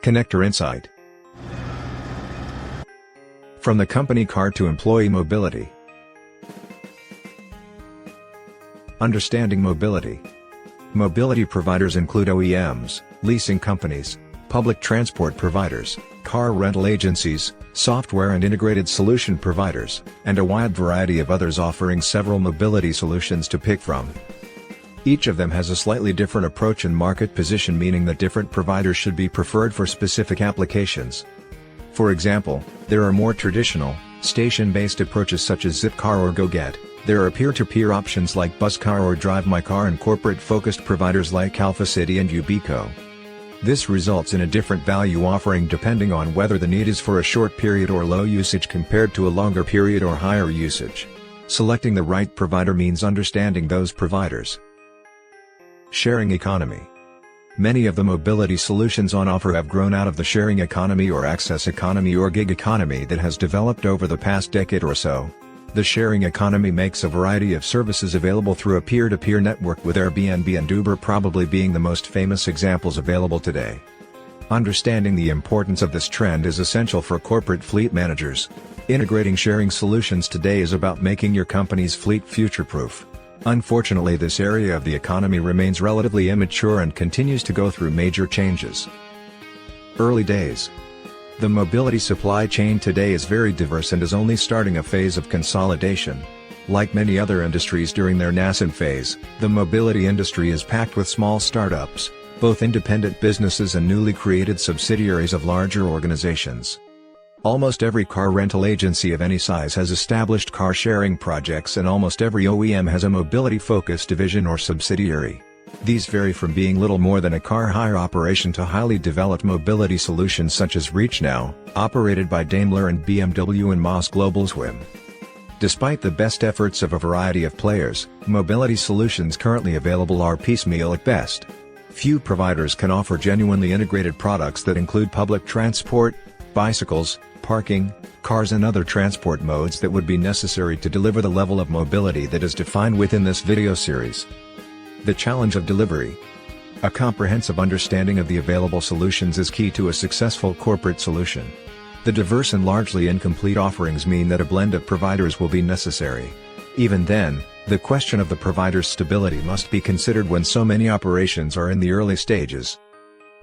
Connector Insight. From the company car to employee mobility. Understanding mobility. Mobility providers include OEMs, leasing companies, public transport providers, car rental agencies, software and integrated solution providers, and a wide variety of others offering several mobility solutions to pick from. Each of them has a slightly different approach and market position, meaning that different providers should be preferred for specific applications. For example, there are more traditional, station-based approaches such as Zipcar or GoGet. There are peer-to-peer options like Buzzcar or Drive My Car, and corporate-focused providers like Alpha City and Ubico. This results in a different value offering depending on whether the need is for a short period or low usage compared to a longer period or higher usage. Selecting the right provider means understanding those providers. Sharing economy. Many of the mobility solutions on offer have grown out of the sharing economy or access economy or gig economy that has developed over the past decade or so. The sharing economy makes a variety of services available through a peer-to-peer network, with Airbnb and Uber probably being the most famous examples available today. Understanding the importance of this trend is essential for corporate fleet managers. Integrating sharing solutions today is about making your company's fleet future-proof. Unfortunately, this area of the economy remains relatively immature and continues to go through major changes. Early days. The mobility supply chain today is very diverse and is only starting a phase of consolidation. Like many other industries during their nascent phase, the mobility industry is packed with small startups, both independent businesses and newly created subsidiaries of larger organizations. Almost every car rental agency of any size has established car-sharing projects, and almost every OEM has a mobility-focused division or subsidiary. These vary from being little more than a car hire operation to highly developed mobility solutions such as ReachNow, operated by Daimler and BMW, and Moss Global Swim. Despite the best efforts of a variety of players, mobility solutions currently available are piecemeal at best. Few providers can offer genuinely integrated products that include public transport, bicycles, parking, cars and other transport modes that would be necessary to deliver the level of mobility that is defined within this video series. The challenge of delivery. A comprehensive understanding of the available solutions is key to a successful corporate solution. The diverse and largely incomplete offerings mean that a blend of providers will be necessary. Even then, the question of the provider's stability must be considered when so many operations are in the early stages.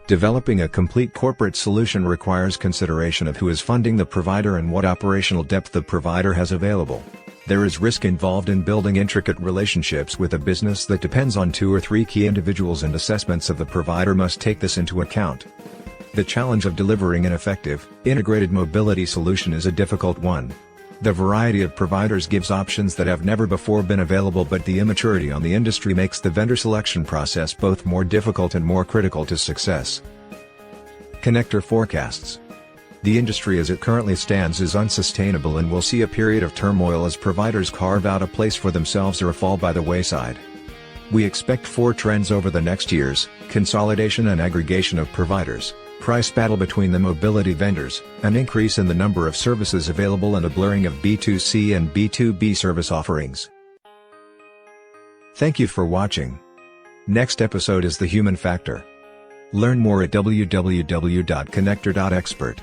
Developing a complete corporate solution requires consideration of who is funding the provider and what operational depth the provider has available. There is risk involved in building intricate relationships with a business that depends on 2 or 3 key individuals, and assessments of the provider must take this into account. The challenge of delivering an effective, integrated mobility solution is a difficult one. The variety of providers gives options that have never before been available, but the immaturity on the industry makes the vendor selection process both more difficult and more critical to success. Connector forecasts. The industry as it currently stands is unsustainable and will see a period of turmoil as providers carve out a place for themselves or fall by the wayside. We expect 4 trends over the next years: consolidation and aggregation of providers, price battle between the mobility vendors, an increase in the number of services available, and a blurring of B2C and B2B service offerings. Thank you for watching. Next episode is the human factor. Learn more at www.connector.expert.